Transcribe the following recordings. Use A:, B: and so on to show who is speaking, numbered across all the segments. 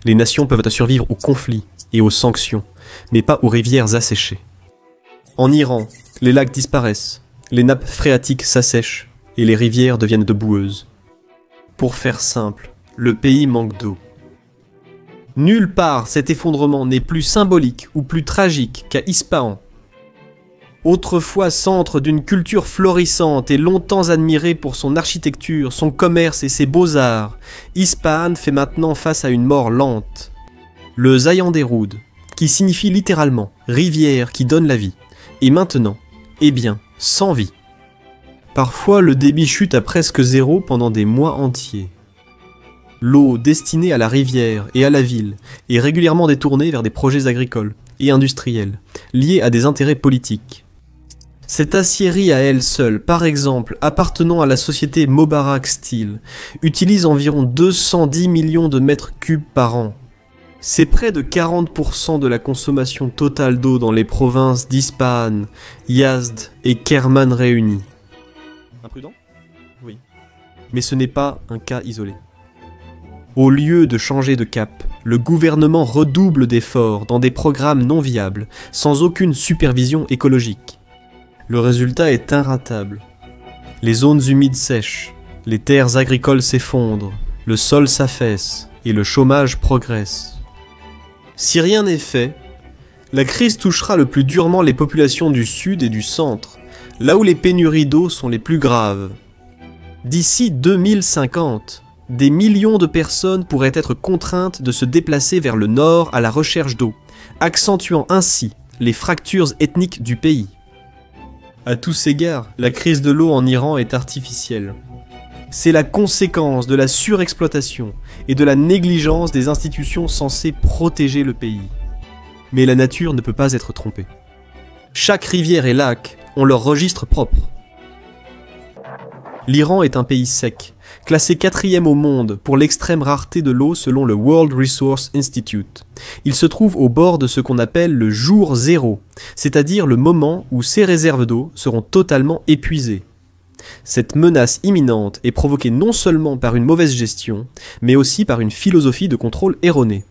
A: Les nations peuvent survivre aux conflits et aux sanctions, mais pas aux rivières asséchées. En Iran, les lacs disparaissent, les nappes phréatiques s'assèchent et les rivières deviennent de boueuses. Pour faire simple, le pays manque d'eau. Nulle part cet effondrement n'est plus symbolique ou plus tragique qu'à Ispahan. Autrefois centre d'une culture florissante et longtemps admirée pour son architecture, son commerce et ses beaux-arts, Ispahan fait maintenant face à une mort lente. Le Zayanderud, qui signifie littéralement « rivière qui donne la vie », est maintenant, eh bien, sans vie. Parfois le débit chute à presque zéro pendant des mois entiers. L'eau destinée à la rivière et à la ville est régulièrement détournée vers des projets agricoles et industriels, liés à des intérêts politiques. Cette aciérie à elle seule, par exemple, appartenant à la société Mobarak Steel, utilise environ 210 millions de mètres cubes par an. C'est près de 40% de la consommation totale d'eau dans les provinces d'Ispahan, Yazd et Kerman réunies. Imprudent ? Oui. Mais ce n'est pas un cas isolé. Au lieu de changer de cap, le gouvernement redouble d'efforts dans des programmes non viables, sans aucune supervision écologique. Le résultat est inratable. Les zones humides sèchent, les terres agricoles s'effondrent, le sol s'affaisse et le chômage progresse. Si rien n'est fait, la crise touchera le plus durement les populations du sud et du centre, là où les pénuries d'eau sont les plus graves. D'ici 2050, des millions de personnes pourraient être contraintes de se déplacer vers le nord à la recherche d'eau, accentuant ainsi les fractures ethniques du pays. À tous égards, la crise de l'eau en Iran est artificielle. C'est la conséquence de la surexploitation et de la négligence des institutions censées protéger le pays. Mais la nature ne peut pas être trompée. Chaque rivière et lac ont leur registre propre. L'Iran est un pays sec, classé 4e au monde pour l'extrême rareté de l'eau selon le World Resource Institute. Il se trouve au bord de ce qu'on appelle le jour zéro, c'est-à-dire le moment où ses réserves d'eau seront totalement épuisées. Cette menace imminente est provoquée non seulement par une mauvaise gestion, mais aussi par une philosophie de contrôle erronée.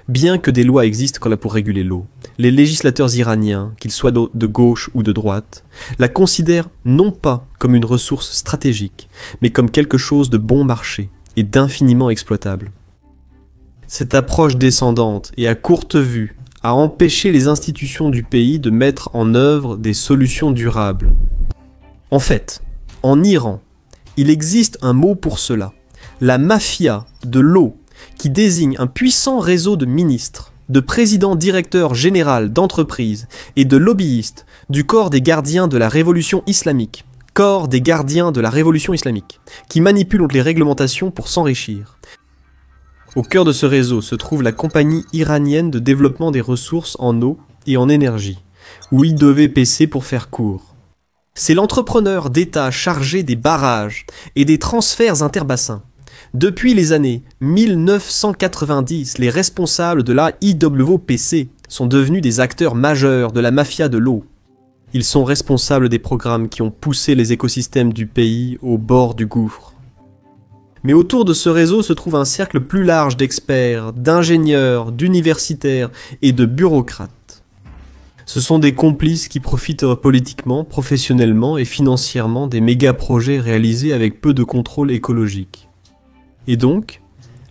A: Bien que des lois existent pour réguler l'eau, les législateurs iraniens, qu'ils soient de gauche ou de droite, la considèrent non pas comme une ressource stratégique, mais comme quelque chose de bon marché et d'infiniment exploitable. Cette approche descendante et à courte vue a empêché les institutions du pays de mettre en œuvre des solutions durables. En fait, en Iran, il existe un mot pour cela, la mafia de l'eau, qui désigne un puissant réseau de ministres, de présidents directeurs généraux d'entreprises et de lobbyistes du corps des gardiens de la révolution islamique, qui manipulent les réglementations pour s'enrichir. Au cœur de ce réseau se trouve la Compagnie iranienne de développement des ressources en eau et en énergie, ou IWPC pour faire court. C'est l'entrepreneur d'État chargé des barrages et des transferts interbassins. Depuis les années 1990, les responsables de la IWPC sont devenus des acteurs majeurs de la mafia de l'eau. Ils sont responsables des programmes qui ont poussé les écosystèmes du pays au bord du gouffre. Mais autour de ce réseau se trouve un cercle plus large d'experts, d'ingénieurs, d'universitaires et de bureaucrates. Ce sont des complices qui profitent politiquement, professionnellement et financièrement des méga-projets réalisés avec peu de contrôle écologique. Et donc,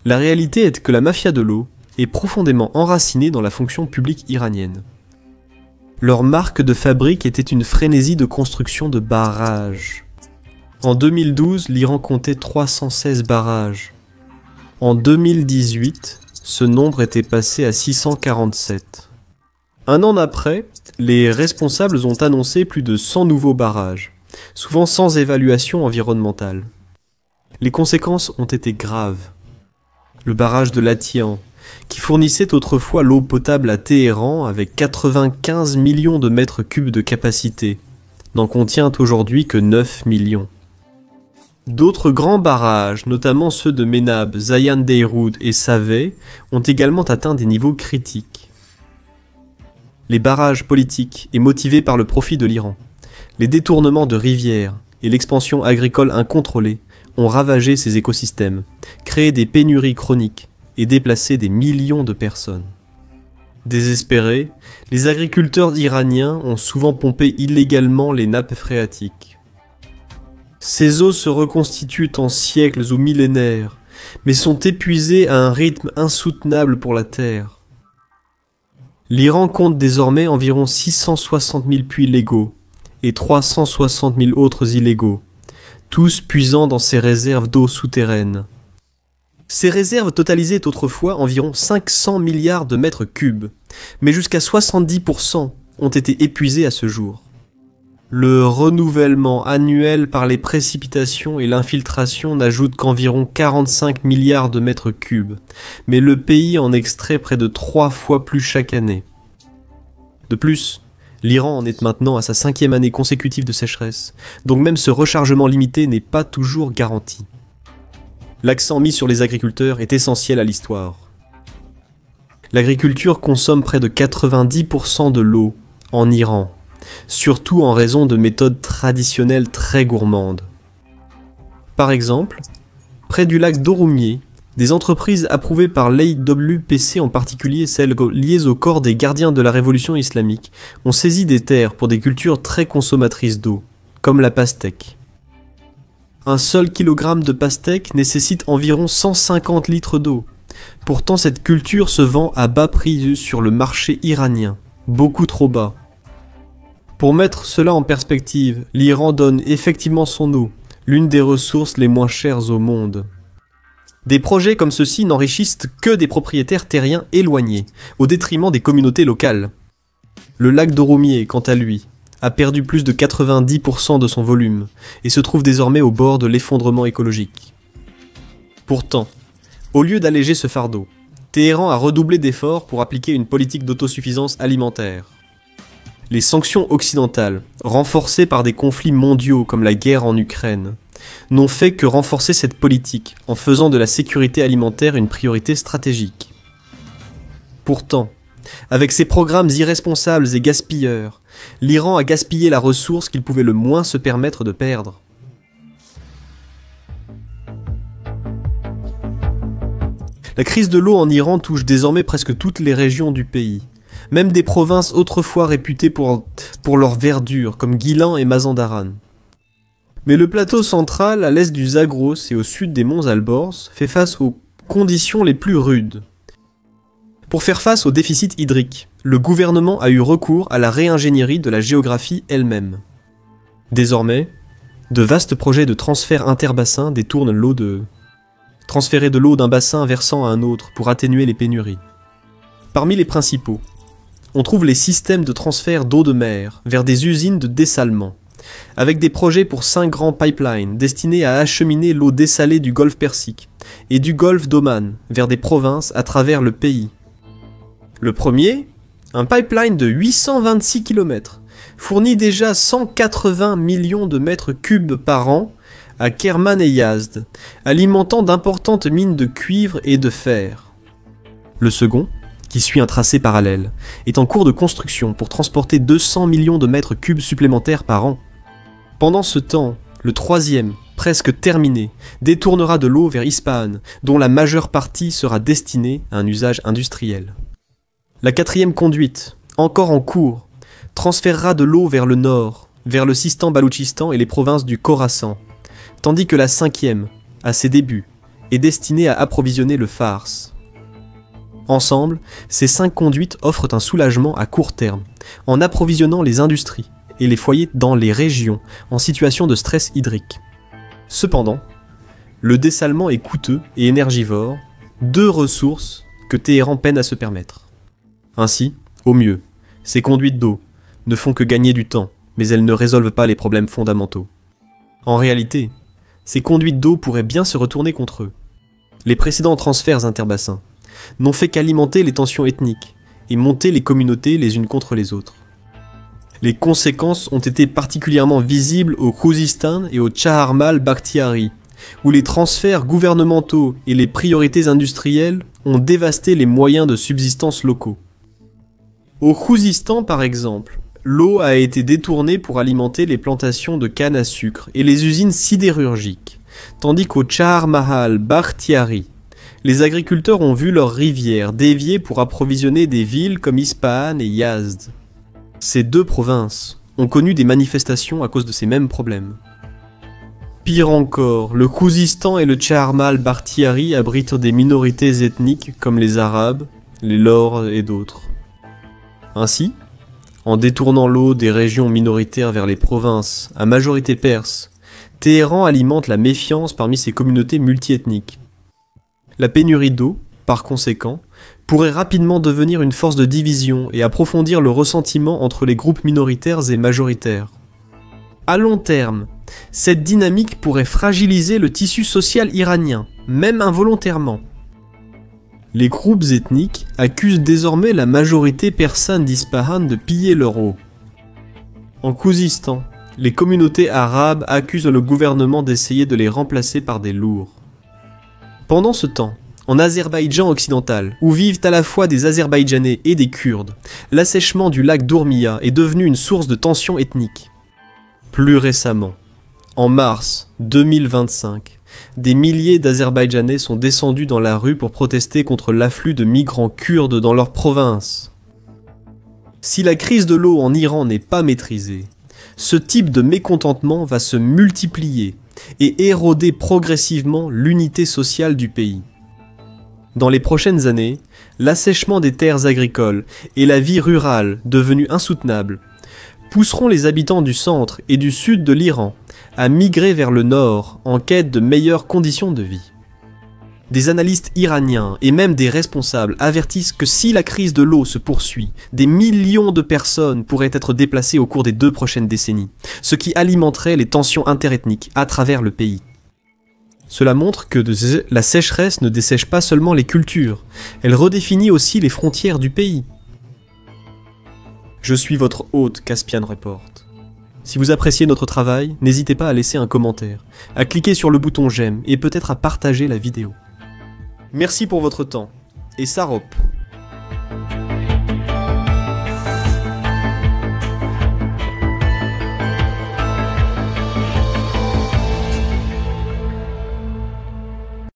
A: la réalité est que la mafia de l'eau est profondément enracinée dans la fonction publique iranienne. Leur marque de fabrique était une frénésie de construction de barrages. En 2012, l'Iran comptait 316 barrages. En 2018, ce nombre était passé à 647. Un an après, les responsables ont annoncé plus de 100 nouveaux barrages, souvent sans évaluation environnementale. Les conséquences ont été graves. Le barrage de Latian, qui fournissait autrefois l'eau potable à Téhéran avec 95 millions de mètres cubes de capacité, n'en contient aujourd'hui que 9 millions. D'autres grands barrages, notamment ceux de Menab, Zayanderud et Saveh, ont également atteint des niveaux critiques. Les barrages politiques et motivés par le profit de l'Iran, les détournements de rivières et l'expansion agricole incontrôlée ont ravagé ces écosystèmes, créé des pénuries chroniques, et déplacé des millions de personnes. Désespérés, les agriculteurs iraniens ont souvent pompé illégalement les nappes phréatiques. Ces eaux se reconstituent en siècles ou millénaires, mais sont épuisées à un rythme insoutenable pour la Terre. L'Iran compte désormais environ 660 000 puits légaux et 360 000 autres illégaux, tous puisant dans ses réserves d'eau souterraines. Ces réserves totalisaient autrefois environ 500 milliards de mètres cubes, mais jusqu'à 70% ont été épuisés à ce jour. Le renouvellement annuel par les précipitations et l'infiltration n'ajoute qu'environ 45 milliards de mètres cubes, mais le pays en extrait près de 3 fois plus chaque année. De plus, l'Iran en est maintenant à sa 5e année consécutive de sécheresse, donc même ce rechargement limité n'est pas toujours garanti. L'accent mis sur les agriculteurs est essentiel à l'histoire. L'agriculture consomme près de 90% de l'eau en Iran, surtout en raison de méthodes traditionnelles très gourmandes. Par exemple, près du lac d'Oromie, des entreprises approuvées par l'IWPC, en particulier celles liées au corps des gardiens de la révolution islamique, ont saisi des terres pour des cultures très consommatrices d'eau, comme la pastèque. Un seul kilogramme de pastèque nécessite environ 150 litres d'eau. Pourtant, cette culture se vend à bas prix sur le marché iranien, beaucoup trop bas. Pour mettre cela en perspective, l'Iran donne effectivement son eau, l'une des ressources les moins chères au monde. Des projets comme ceux-ci n'enrichissent que des propriétaires terriens éloignés, au détriment des communautés locales. Le lac d'Oromie, quant à lui, a perdu plus de 90% de son volume, et se trouve désormais au bord de l'effondrement écologique. Pourtant, au lieu d'alléger ce fardeau, Téhéran a redoublé d'efforts pour appliquer une politique d'autosuffisance alimentaire. Les sanctions occidentales, renforcées par des conflits mondiaux comme la guerre en Ukraine, n'ont fait que renforcer cette politique en faisant de la sécurité alimentaire une priorité stratégique. Pourtant, avec ses programmes irresponsables et gaspilleurs, l'Iran a gaspillé la ressource qu'il pouvait le moins se permettre de perdre. La crise de l'eau en Iran touche désormais presque toutes les régions du pays, même des provinces autrefois réputées pour leur verdure, comme Guilan et Mazandaran. Mais le plateau central, à l'est du Zagros et au sud des monts Alborz, fait face aux conditions les plus rudes. Pour faire face au déficit hydrique, le gouvernement a eu recours à la réingénierie de la géographie elle-même. Désormais, de vastes projets de transfert interbassins détournent l'eau transférer de l'eau d'un bassin versant à un autre pour atténuer les pénuries. Parmi les principaux, on trouve les systèmes de transfert d'eau de mer vers des usines de dessalement, avec des projets pour 5 grands pipelines destinés à acheminer l'eau dessalée du golfe Persique et du golfe d'Oman vers des provinces à travers le pays. Le premier, un pipeline de 826 km, fournit déjà 180 millions de mètres cubes par an à Kerman et Yazd, alimentant d'importantes mines de cuivre et de fer. Le second, qui suit un tracé parallèle, est en cours de construction pour transporter 200 millions de mètres cubes supplémentaires par an. Pendant ce temps, le troisième, presque terminé, détournera de l'eau vers Ispahan, dont la majeure partie sera destinée à un usage industriel. La quatrième conduite, encore en cours, transférera de l'eau vers le nord, vers le Sistan-Baloutchistan et les provinces du Khorasan, tandis que la cinquième, à ses débuts, est destinée à approvisionner le Fars. Ensemble, ces 5 conduites offrent un soulagement à court terme, en approvisionnant les industries et les foyers dans les régions en situation de stress hydrique. Cependant, le dessalement est coûteux et énergivore, 2 ressources que Téhéran peine à se permettre. Ainsi, au mieux, ces conduites d'eau ne font que gagner du temps, mais elles ne résolvent pas les problèmes fondamentaux. En réalité, ces conduites d'eau pourraient bien se retourner contre eux. Les précédents transferts interbassins n'ont fait qu'alimenter les tensions ethniques et monter les communautés les unes contre les autres. Les conséquences ont été particulièrement visibles au Khouzistan et au Chaharmal Bakhtiari, où les transferts gouvernementaux et les priorités industrielles ont dévasté les moyens de subsistance locaux. Au Khouzistan, par exemple, l'eau a été détournée pour alimenter les plantations de canne à sucre et les usines sidérurgiques, tandis qu'au Chaharmal Bakhtiari, les agriculteurs ont vu leurs rivières dévier pour approvisionner des villes comme Ispahan et Yazd. Ces deux provinces ont connu des manifestations à cause de ces mêmes problèmes. Pire encore, le Khouzistan et le Tchaharmal Bakhtiari abritent des minorités ethniques comme les Arabes, les Lors et d'autres. Ainsi, en détournant l'eau des régions minoritaires vers les provinces à majorité perse, Téhéran alimente la méfiance parmi ses communautés multiethniques. La pénurie d'eau, par conséquent, pourrait rapidement devenir une force de division et approfondir le ressentiment entre les groupes minoritaires et majoritaires. À long terme, cette dynamique pourrait fragiliser le tissu social iranien, même involontairement. Les groupes ethniques accusent désormais la majorité persane d'Ispahan de piller leur eau. En Khouzistan, les communautés arabes accusent le gouvernement d'essayer de les remplacer par des lourds. Pendant ce temps, en Azerbaïdjan occidental, où vivent à la fois des Azerbaïdjanais et des Kurdes, l'assèchement du lac d'Ourmia est devenu une source de tensions ethniques. Plus récemment, en mars 2025, des milliers d'Azerbaïdjanais sont descendus dans la rue pour protester contre l'afflux de migrants kurdes dans leur province. Si la crise de l'eau en Iran n'est pas maîtrisée, ce type de mécontentement va se multiplier et éroder progressivement l'unité sociale du pays. Dans les prochaines années, l'assèchement des terres agricoles et la vie rurale, devenue insoutenable, pousseront les habitants du centre et du sud de l'Iran à migrer vers le nord en quête de meilleures conditions de vie. Des analystes iraniens et même des responsables avertissent que si la crise de l'eau se poursuit, des millions de personnes pourraient être déplacées au cours des 2 prochaines décennies, ce qui alimenterait les tensions interethniques à travers le pays. Cela montre que la sécheresse ne dessèche pas seulement les cultures, elle redéfinit aussi les frontières du pays. Je suis votre hôte Caspian Report. Si vous appréciez notre travail, n'hésitez pas à laisser un commentaire, à cliquer sur le bouton j'aime et peut-être à partager la vidéo. Merci pour votre temps, et Sarop.